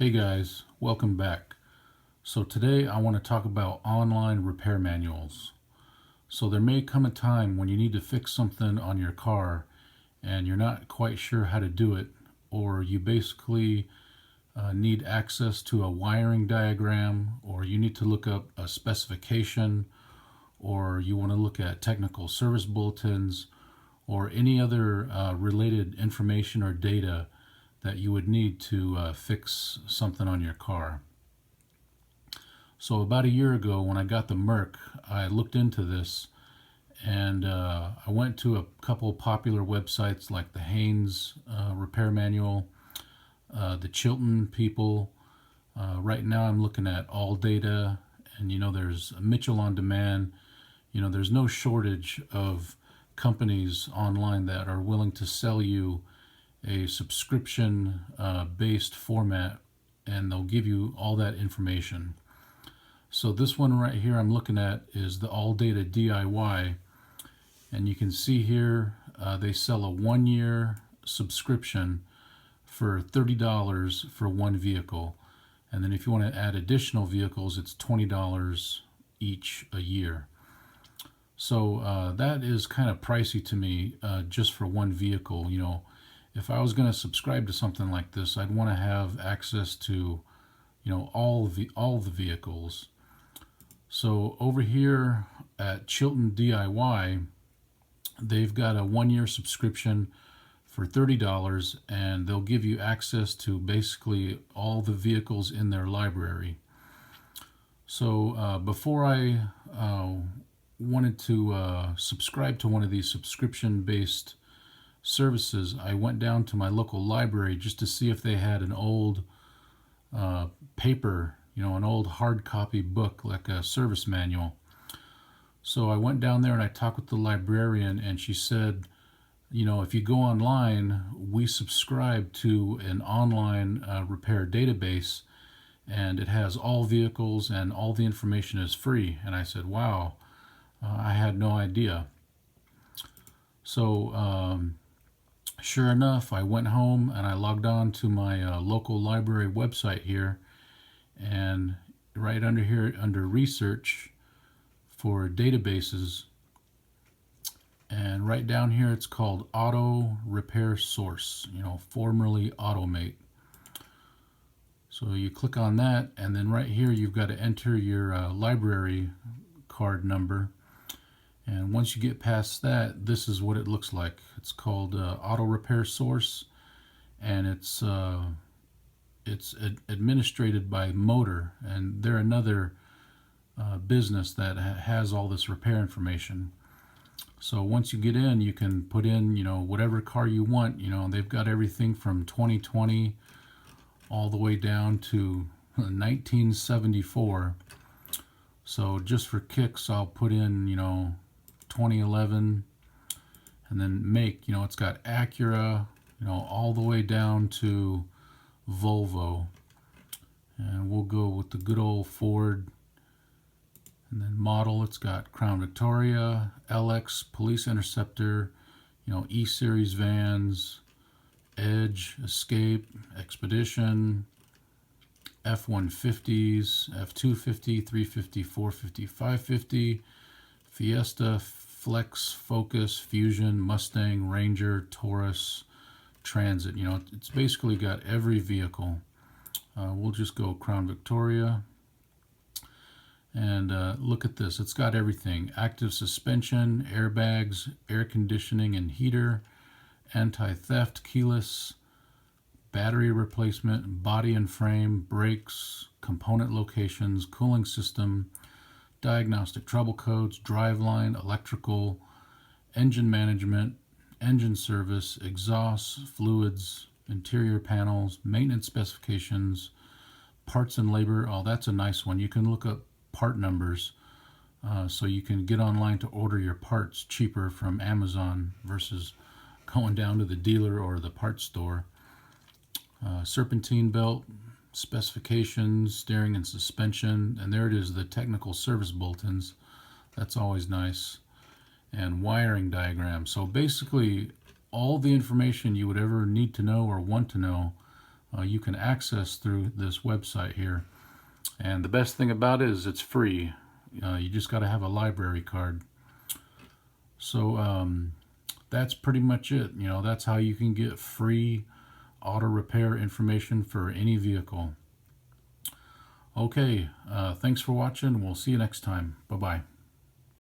Hey guys, welcome back. So today I want to talk about online repair manuals. So there may come a time when you need to fix something on your car and you're not quite sure how to do it, or you basically need access to a wiring diagram, or you need to look up a specification, or you want to look at technical service bulletins, or any other related information or data that you would need to fix something on your car. So about a year ago when I got the Merc, I looked into this and I went to a couple popular websites like the Haynes Repair Manual, the Chilton people. Right now I'm looking at AllData, and there's Mitchell on Demand. There's no shortage of companies online that are willing to sell you a subscription based format, and they'll give you all that information. So this one right here I'm looking at is the AllData DIY, and you can see here they sell a 1-year subscription for $30 for one vehicle, and then if you want to add additional vehicles it's $20 each a year. So that is kind of pricey to me, just for one vehicle. If I was going to subscribe to something like this, I'd want to have access to, all the vehicles. So over here at Chilton DIY, they've got a 1-year subscription for $30, and they'll give you access to basically all the vehicles in their library. So before I wanted to subscribe to one of these subscription-based services, I went down to my local library just to see if they had an old paper, an old hard copy book like a service manual. So I went down there and I talked with the librarian, and she said, if you go online, we subscribe to an online repair database, and it has all vehicles and all the information is free. And I said, wow, I had no idea. So sure enough, I went home and I logged on to my local library website here, and right under here, under research for databases, and right down here it's called Auto Repair Source, formerly Automate. So you click on that, and then right here you've got to enter your library card number. And once you get past that, this is what it looks like. It's called Auto Repair Source, and it's administrated by Motor, and they're another business that has all this repair information. So once you get in, you can put in, whatever car you want. They've got everything from 2020 all the way down to 1974. So just for kicks, I'll put in, 2011, and then make, it's got Acura, all the way down to Volvo, and we'll go with the good old Ford. And then model, it's got Crown Victoria, LX, Police Interceptor, E-Series vans, Edge, Escape, Expedition, F-150s, F-250, 350, 450, 550, Fiesta, Flex, Focus, Fusion, Mustang, Ranger, Taurus, Transit. It's basically got every vehicle. We'll just go Crown Victoria. And look at this. It's got everything. Active suspension, airbags, air conditioning and heater, anti-theft, keyless, battery replacement, body and frame, brakes, component locations, cooling system, diagnostic trouble codes, driveline, electrical, engine management, engine service, exhaust, fluids, interior panels, maintenance specifications, parts and labor. Oh, that's a nice one. You can look up part numbers, so you can get online to order your parts cheaper from Amazon versus going down to the dealer or the parts store. Serpentine belt, specifications, steering and suspension, and there it is, the technical service bulletins. That's always nice. And wiring diagram. So basically all the information you would ever need to know or want to know, you can access through this website here. And the best thing about it is it's free. You just got to have a library card. So that's pretty much it. That's how you can get free auto repair information for any vehicle. Okay, thanks for watching. We'll see you next time. Bye-bye.